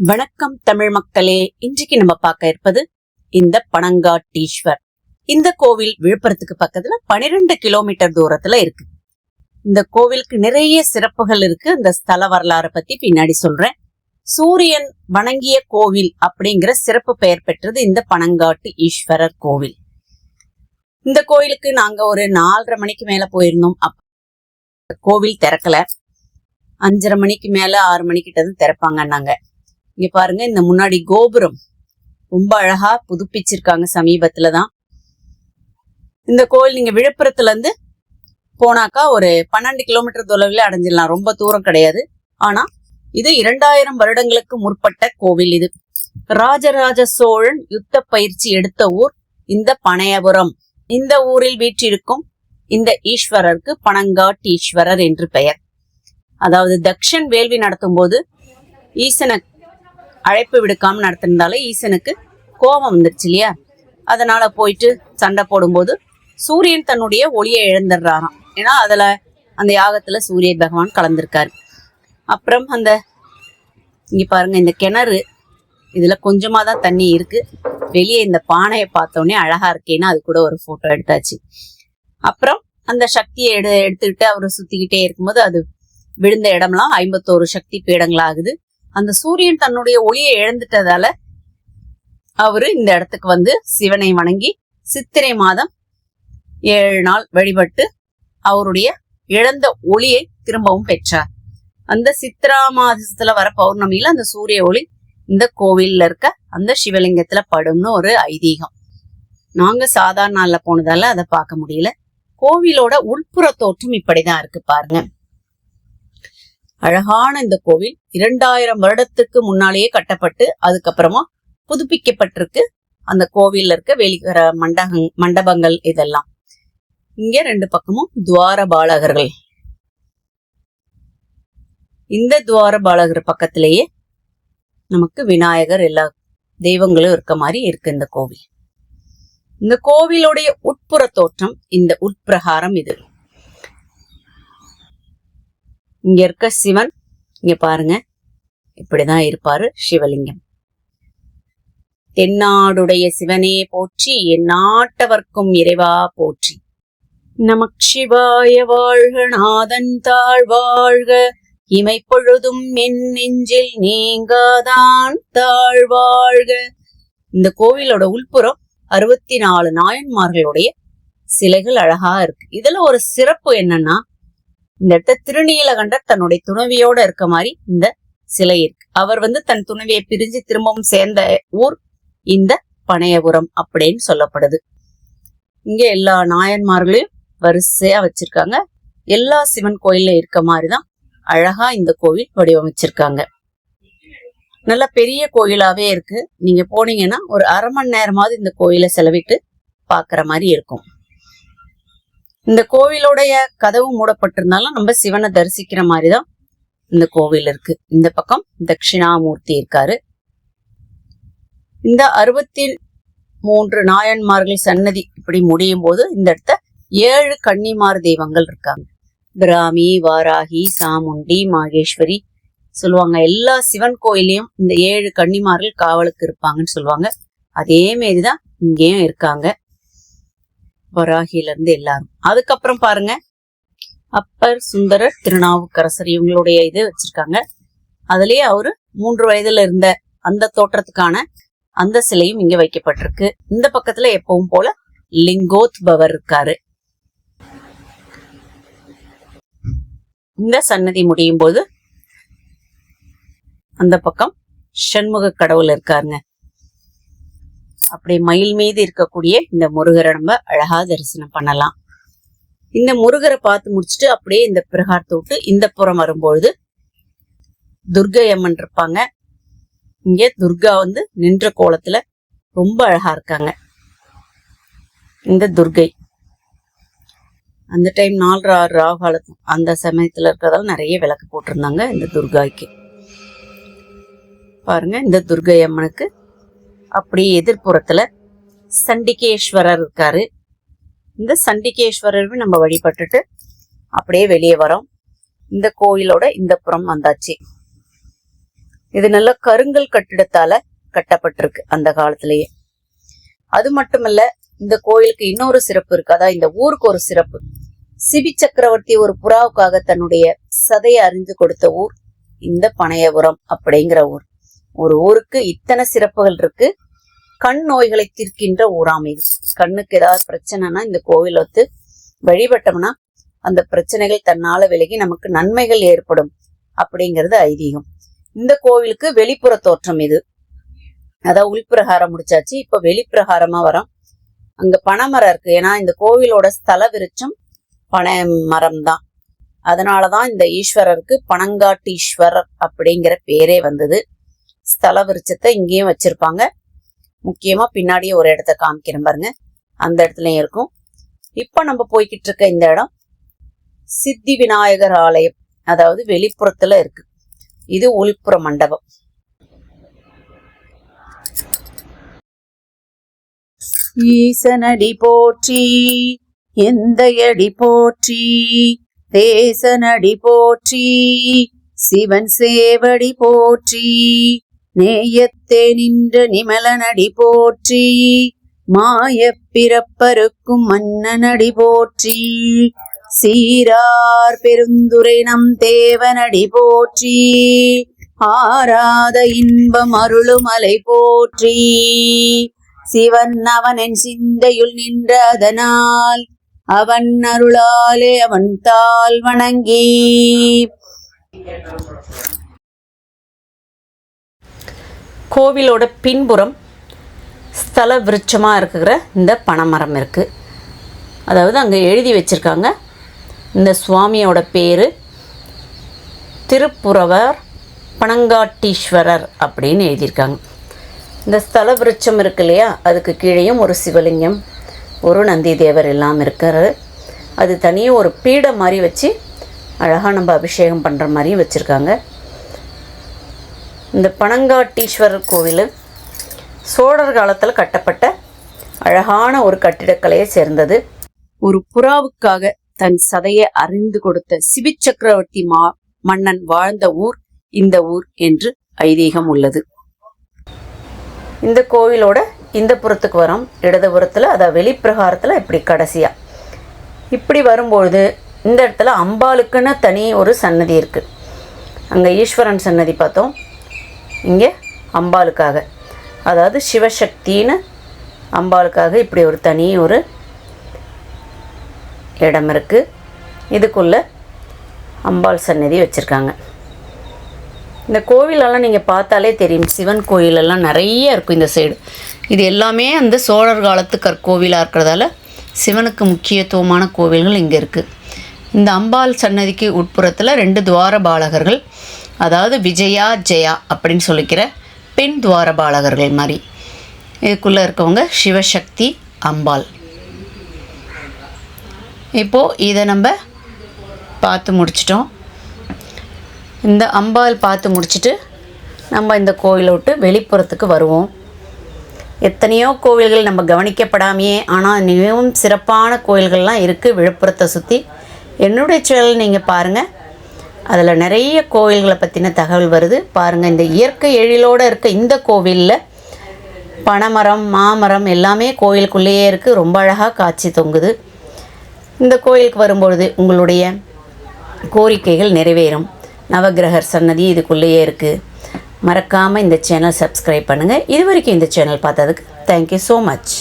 வணக்கம் தமிழ் மக்களே. இன்றைக்கு நம்ம பார்க்க இருப்பது இந்த பனங்காட்டீஸ்வர். இந்த கோவில் விழுப்புரத்துக்கு பக்கத்துல 12 கிலோமீட்டர் தூரத்துல இருக்கு. இந்த கோவிலுக்கு நிறைய சிறப்புகள் இருக்கு. இந்த ஸ்தல வரலாறு பத்தி பின்னாடி சொல்றேன். சூரியன் வணங்கிய கோவில் அப்படிங்கிற சிறப்பு பெயர் பெற்றது இந்த பனங்காட்டு ஈஸ்வரர் கோவில். இந்த கோவிலுக்கு நாங்க ஒரு 4:30 மணிக்கு மேல போயிருந்தோம். கோவில் திறக்கல. 5:30 மணிக்கு மேல 6 மணிக்கிட்ட தான் திறப்பாங்கன்னாங்க. இங்க பாருங்க, இந்த முன்னாடி கோபுரம் ரொம்ப அழகா புதுப்பிச்சிருக்காங்க சமீபத்துலதான். இந்த கோவில் நீங்க விழுப்புரத்துல இருந்து போனாக்கா ஒரு 12 கிலோமீட்டர் தொலைவில் அடைஞ்சிடலாம். ரொம்ப தூரம் கிடையாது. ஆனா இது 2000 வருடங்களுக்கு முற்பட்ட கோவில். இது ராஜராஜ சோழன் யுத்த பயிற்சி எடுத்த ஊர் இந்த பனையபுரம். இந்த ஊரில் வீற்றிருக்கும் இந்த ஈஸ்வரருக்கு பனங்காட்டீஸ்வரர் என்று பெயர். அதாவது தக்ஷன் வேள்வி நடத்தும் போது ஈசனை அழைப்பு விடுக்காம நடத்திருந்தாலே ஈசனுக்கு கோபம் வந்துருச்சு இல்லையா? அதனால போயிட்டு சண்டை போடும்போது சூரியன் தன்னுடைய ஒளியை இழந்துடுறாராம். ஏன்னா அதுல அந்த யாகத்துல சூரிய பகவான் கலந்திருக்காரு. அப்புறம் இங்க பாருங்க, இந்த கிணறு இதுல கொஞ்சமா தான் தண்ணி இருக்கு. வெளியே இந்த பானையை பார்த்தோன்னே அழகா இருக்கேன்னா அது கூட ஒரு போட்டோ எடுத்தாச்சு. அப்புறம் அந்த சக்தியை எடுத்துக்கிட்டு அவரு சுத்திக்கிட்டே இருக்கும்போது அது விழுந்த இடம்லாம் 51 சக்தி பீடங்களாகுது. அந்த சூரியன் தன்னுடைய ஒளியை இழந்துட்டதால அவரு இந்த இடத்துக்கு வந்து சிவனை வணங்கி சித்திரை மாதம் 7 நாள் வழிபட்டு அவருடைய இழந்த ஒளியை திரும்பவும் பெற்றார். அந்த சித்திரா மாதத்துல வர பௌர்ணமியில அந்த சூரிய ஒளி இந்த கோவில்ல இருக்க அந்த சிவலிங்கத்துல படும்னு ஒரு ஐதீகம். நாங்க சாதாரண நாள்ல போனதால அதை பார்க்க முடியல. கோவிலோட உட்புற தோற்றம் இப்படிதான் இருக்கு பாருங்க. அழகான இந்த கோவில் 2000 வருடத்துக்கு முன்னாலேயே கட்டப்பட்டு அதுக்கப்புறமா புதுப்பிக்கப்பட்டிருக்கு. அந்த கோவில்ல இருக்க வெளிவர மண்டபங்கள் இதெல்லாம். இங்க 2 பக்கமும் துவாரபாலகர்கள். இந்த துவாரபாலகர் பக்கத்திலேயே நமக்கு விநாயகர் எல்லா தெய்வங்களும் இருக்க மாதிரி இருக்கு இந்த கோவில். இந்த கோவிலுடைய உட்புற தோற்றம் இந்த உட்பிரகாரம். இது இங்க இருக்க சிவன் இங்க பாருங்க, இப்படிதான் இருப்பாரு சிவலிங்கம். தென்னாடுடைய சிவனே போற்றி, என் நாட்டவர்க்கும் இறைவா போற்றி. நமச்சிவாய வாழ்க, நாதன் தாழ் வாழ்க, இமைப்பொழுதும் என் நெஞ்சில் நீங்காதான் தாழ்வாழ்க. இந்த கோவிலோட உள்புறம் 64 நாயன்மார்களுடைய சிலைகள் அழகா இருக்கு. இதுல ஒரு சிறப்பு என்னன்னா, இந்த இடத்த திருநீலகண்டர் தன்னுடைய துணைவியோட இருக்க மாதிரி இந்த சிலை இருக்கு. அவர் தன் துணைவியை பிரிஞ்சு திரும்பவும் சேர்ந்த ஊர் இந்த பனையபுரம் அப்படின்னு சொல்லப்படுது. இங்க எல்லா நாயன்மார்களையும் வரிசையா வச்சிருக்காங்க. எல்லா சிவன் கோயில்ல இருக்க மாதிரிதான் அழகா இந்த கோவில் வடிவமைச்சிருக்காங்க. நல்ல பெரிய கோயிலாவே இருக்கு. நீங்க போனீங்கன்னா ஒரு 1/2 மணி நேரமாவது இந்த கோயிலை செலவிட்டு பாக்குற மாதிரி இருக்கும். இந்த கோவிலுடைய கதவு மூடப்பட்டிருந்தாலும் நம்ம சிவனை தரிசிக்கிற மாதிரிதான் இந்த கோவில் இருக்கு. இந்த பக்கம் தட்சிணாமூர்த்தி இருக்காரு. இந்த 63 நாயன்மார்கள் சன்னதி இப்படி முடியும் போது இந்த இடத்த 7 கன்னிமார் தெய்வங்கள் இருக்காங்க. பிராமி, வாராகி, சாமுண்டி, மாகேஸ்வரி சொல்லுவாங்க. எல்லா சிவன் கோயிலையும் இந்த 7 கன்னிமார்கள் காவலுக்கு இருப்பாங்கன்னு சொல்லுவாங்க. அதே மாரிதான் இங்கேயும் இருக்காங்க. வராகில இருந்து எல்லாரும். அதுக்கப்புறம் பாருங்க, அப்பர், சுந்தரர், திருநாவுக்கரசர் இவங்களுடைய இது வச்சிருக்காங்க. அதுலயே அவரு 3 வயதுல இருந்த அந்த தோற்றத்துக்கான அந்த சிலையும் இங்க வைக்கப்பட்டிருக்கு. இந்த பக்கத்துல எப்பவும் போல லிங்கோத்பவர் இருக்காரு. இந்த சன்னதி முடியும் போது அந்த பக்கம் சண்முக கடவுள் இருக்காருங்க. அப்படி மயில் மீது இருக்கக்கூடிய இந்த முருகரை நம்ம அழகா தரிசனம் பண்ணலாம். இந்த முருகரை பார்த்து முடிச்சுட்டு அப்படியே இந்த பிரகாரத்தை விட்டு இந்த புறம் வரும்பொழுது துர்கை அம்மன் இருப்பாங்க. இங்க துர்கா நின்ற கோலத்துல ரொம்ப அழகா இருக்காங்க. இந்த துர்கை அந்த டைம் 4-6 ராகாலத்து அந்த சமயத்துல இருக்கிறதால நிறைய விளக்கு போட்டிருந்தாங்க இந்த துர்காய்க்கு. பாருங்க, இந்த துர்கை அம்மனுக்கு அப்படியே எதிர்ப்புறத்துல சண்டிகேஸ்வரர் இருக்காரு. இந்த சண்டிகேஸ்வரரும் நம்ம வழிபட்டுட்டு அப்படியே வெளியே வரோம். இந்த கோயிலோட இந்த புறம் வந்தாச்சு. இது நல்ல கருங்கல் கட்டிடத்தால கட்டப்பட்டிருக்கு அந்த காலத்திலேயே. அது மட்டுமல்ல, இந்த கோயிலுக்கு இன்னொரு சிறப்பு இருக்கு. அதான் இந்த ஊருக்கு ஒரு சிறப்பு. சிபி சக்கரவர்த்தி ஒரு புறாவுக்காக தன்னுடைய சதையை அறிந்து கொடுத்த ஊர் இந்த பனையபுரம் அப்படிங்கிற ஊர். ஒரு ஊருக்கு இத்தனை சிறப்புகள் இருக்கு. கண் நோய்களை தீர்க்கின்ற ஊராம் இது. கண்ணுக்கு ஏதாவது பிரச்சனைனா இந்த கோவில் வந்து வழிபட்டோம்னா அந்த பிரச்சனைகள் தன்னால விலகி நமக்கு நன்மைகள் ஏற்படும் அப்படிங்கிறது ஐதீகம். இந்த கோவிலுக்கு வெளிப்புற தோற்றம் இது. அதான் உள்பிரகாரம் முடிச்சாச்சு. இப்ப வெளிப்பிரகாரமா வரோம். அங்க பனைமரம் இருக்கு. ஏன்னா இந்த கோவிலோட ஸ்தல விருட்சம் பனை மரம் தான். அதனாலதான் இந்த ஈஸ்வரருக்கு பனங்காட்டீஸ்வரர் அப்படிங்கிற பேரே வந்தது. ஸ்தல விருட்சத்தை இங்கேயும் வச்சிருப்பாங்க. முக்கியமா பின்னாடியே ஒரு இடத்த காமிக்கிறேன் பாருங்க, அந்த இடத்துலயும் இருக்கும். இப்ப நம்ம போய்கிட்டு இருக்க இந்த இடம் சித்தி விநாயகர் ஆலயம், அதாவது வெளிப்புறத்துல இருக்கு. இது உள்புற மண்டபம். ஈசனடி போற்றி எந்தையடி போற்றி, தேசனடி போற்றி சிவன் சேவடி போற்றி, நேயத்தே நின்ற நிமலனடி போற்றி, மாயப் பிறப்பருக்கும் மன்னனடி போற்றி, சீரார் பெருந்துரை நம் தேவனடி போற்றி, ஆராத இன்பம் அருளுமலை போற்றி, சிவன் அவனின் சிந்தையுள் நின்ற அதனால், அவன் அருளாலே அவன் தாள் வணங்கி. கோவிலோட பின்புறம் ஸ்தல விருட்சமாக இருக்கிற இந்த பனைமரம் இருக்குது. அதாவது அங்கே எழுதி வச்சுருக்காங்க, இந்த சுவாமியோட பேர் திருப்புரவர் பனங்காட்டீஸ்வரர் அப்படின்னு எழுதியிருக்காங்க. இந்த ஸ்தல விருட்சம் இருக்கு இல்லையா, அதுக்கு கீழேயும் ஒரு சிவலிங்கம், ஒரு நந்தி தேவர் எல்லாம் இருக்கிறது. அது தனியாக ஒரு பீடம் மாதிரி வச்சு அழகாக நம்ம அபிஷேகம் பண்ணுற மாதிரியும் வச்சுருக்காங்க. இந்த பனங்காட்டீஸ்வரர் கோவில் சோழர் காலத்தில் கட்டப்பட்ட அழகான ஒரு கட்டிடக்கலையை சேர்ந்தது. ஒரு புறாவுக்காக தன் சதையை அறிந்து கொடுத்த சிபி சக்கரவர்த்தி மன்னன் வாழ்ந்த ஊர் இந்த ஊர் என்று ஐதீகம் உள்ளது. இந்த கோவிலோட இந்த புறத்துக்கு வரோம். இடதுபுறத்தில், அதாவது வெளிப்பிரகாரத்தில் இப்படி கடைசியாக இப்படி வரும்பொழுது இந்த இடத்துல அம்பாளுக்குன்னு தனி ஒரு சன்னதி இருக்குது. அங்கே ஈஸ்வரன் சன்னதி பார்த்தோம், இங்கே அம்பாளுக்காக, அதாவது சிவசக்தின்னு அம்பாளுக்காக இப்படி ஒரு தனி ஒரு இடம் இருக்குது. இதுக்குள்ளே அம்பாள் சன்னதி வச்சுருக்காங்க. இந்த கோவிலெல்லாம் நீங்கள் பார்த்தாலே தெரியும், சிவன் கோயிலெல்லாம் நிறைய இருக்கும் இந்த சைடு. இது எல்லாமே அந்த சோழர் காலத்து கற்கோவிலாக இருக்கிறதால சிவனுக்கு முக்கியத்துவமான கோவில்கள் இங்கே இருக்குது. இந்த அம்பாள் சன்னதிக்கு உட்புறத்தில் 2 துவாரபாலகர்கள், அதாவது விஜயா ஜெயா அப்படின்னு சொல்லிக்கிற பெண் துவாரபாலகர்கள் மாதிரி. இதுக்குள்ளே இருக்கவங்க சிவசக்தி அம்பாள். இப்போது இதை நம்ம பார்த்து முடிச்சிட்டோம். இந்த அம்பாள் பார்த்து முடிச்சுட்டு நம்ம இந்த கோவிலை விட்டு வெளிப்புறத்துக்கு வருவோம். எத்தனையோ கோவில்கள் நம்ம கவனிக்கப்படாமையே, ஆனால் மிகவும் சிறப்பான கோவில்கள்லாம் இருக்குது விழுப்புரத்தை சுற்றி. என்னுடைய சேனல் நீங்கள் பாருங்கள், அதில் நிறைய கோவில்களை பற்றின தகவல் வருது பாருங்கள். இந்த இயற்கை எழிலோடு இருக்க இந்த கோவிலில் பனைமரம், மாமரம் எல்லாமே கோயிலுக்குள்ளேயே இருக்குது. ரொம்ப அழகாக காட்சி தொங்குது. இந்த கோயிலுக்கு வரும்பொழுது உங்களுடைய கோரிக்கைகள் நிறைவேறும். நவகிரகர் சன்னதி இதுக்குள்ளேயே இருக்குது. மறக்காமல் இந்த சேனல் சப்ஸ்கிரைப் பண்ணுங்கள். இது வரைக்கும் இந்த சேனல் பார்த்ததுக்கு தேங்க்யூ ஸோ மச்.